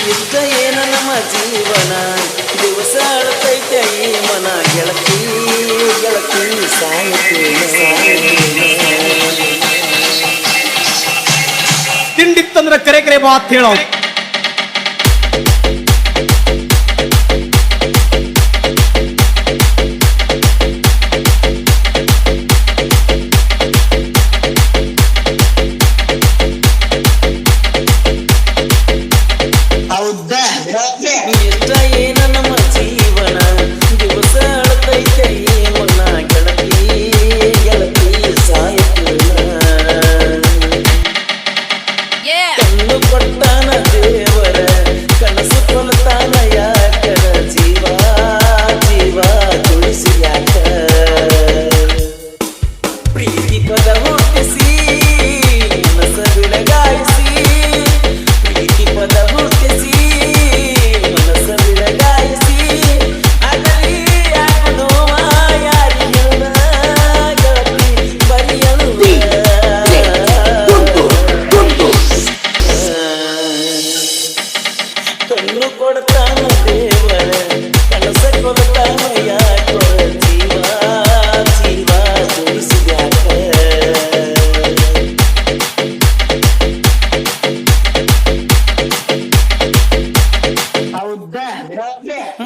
ಇಷ್ಟ ಏನ ನಮ್ಮ ಜೀವನ ದಿವಸ ಅಳತೈತೆ ಈ ಮನ ಗೆಳತಿ ಗೆಳತಿ ತಿಂಡಿತ್ತಂದ್ರ ಕರೆ ಕರೆ ಮಾತು ಹೇಳೋ ಇಷ್ಟ ಏನ ನಮ್ಮ ಜೀವನ ದಿವಸ ಅಳತೈತೆ ಈ ಮನ ಗೆಳತಿ ಗೆಳತಿ ಕಣ್ಣು ಕೊಟ್ಟಾನ ದೇವರ ಕನಸು ಕೊಲ್ತಾನ ಯಾಕರ ಜೀವ ಜೀವ ತುಳಿಸಿ ಯಾಕ ಪ್ರೀತಿ ಪದ ಹುಟ್ಟಿಸಿ ಮನಸ ಬಿಡಗಾಯಿಸಿ ಪ್ರೀತಿ ಪದ ಹುಟ್ಟಿಸಿ ಮನಸ ಬಿಡಗಾಯಿಸಿ ಅದರಲ್ಲಿ ಯಾಕೆ ನೋವ ಯಾರಿಗೆ ಗೆಳತಿ ಬರಿಯಲು ಕಣ್ಣು ಕೊಡ್ತಾನ ದೇವರ ಕನಸ ಕೊಡ್ತಾನ ಯಾಕೋ ಜೀವ ಜೀವ ತುಳಿಸಿದ್ಯಾಕ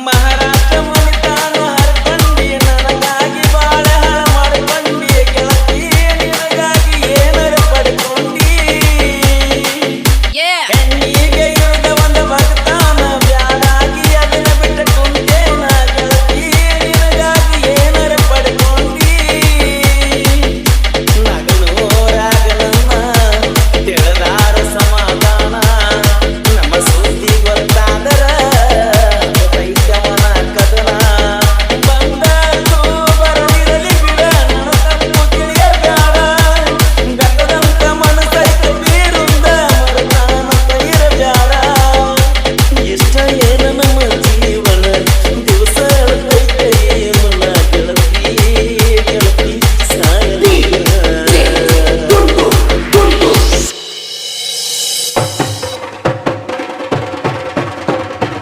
ಮಹಾರಾಷ್ಟ್ರ ಮನಿತಾನ ಹರ್ಕೊಂಡಿ ನನಗಾಗಿ ಬಾಳ ಹಾಳ ಮಾಡ್ಕೊಂಡಿ ಗೆಳತಿ ನಿನಗಾಗಿ ಏನರ ಪಡ್ಕೊಂಡಿ ಹೆಣ್ಣಿಗೆ ಇರುದ ಒಂದ ಭಕ್ತಾನ ಬ್ಯಾಡಾಗಿ ಅದನ್ನ ಬಿಟ್ಟ ಕುಂತೇನ ಗೆಳತಿ ನಿನಗಾಗಿ ಏನರ ಪಡ್ಕೊಂಡಿ ನಗನೂರಾಗಲನ್ನ ತಿಳಿದಾರ ಸಮಾಧಾನ ನಮ್ಮ ಸುದ್ದಿ ಗೊತ್ತಾದರ ರೈತವನ ಕದನ ಬಂದೂ ಬರದಿರಲಿ ಬಿಡ ನನ್ನ ತಪ್ಪು ತಿಳಿಯಬೇಡ ಗತದಂತ ಮನಸೈತ ಬೀರುಂದ ಮರತಾನಂತ ಇರಬೇಡ ಇಷ್ಟ ಏನ ನಮ್ಮ ಜೀವನ ದಿವಸ ಅಳತೈತೆ ಮನ ಗೆಳತಿ ಗೆಳತಿ ಸಾಯಲಿ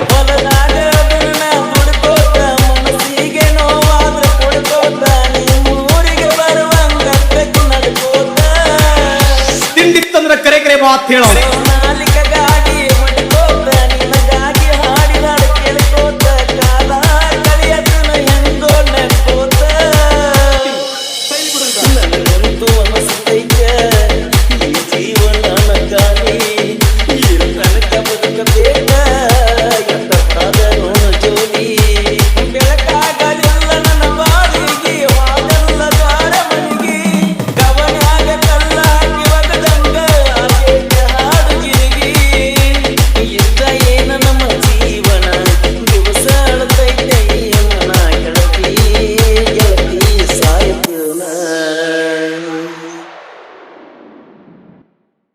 ಹೊಲದಾಗ ಅದನ್ನ ಹುಡ್ಕೋತ ಮನಸ್ಸಿಗೆ ನೋವಾದ್ರ ಕೊಡ್ಕೋತ ನಿಮ್ಮೂರಿಗೆ ಬರುವಂಗ ನಡ್ಕೋತ ತಿಂಡಿತ್ತಂದ್ರ ಕರೆ ಕರೆ ಮಾತು ಹೇಳೋ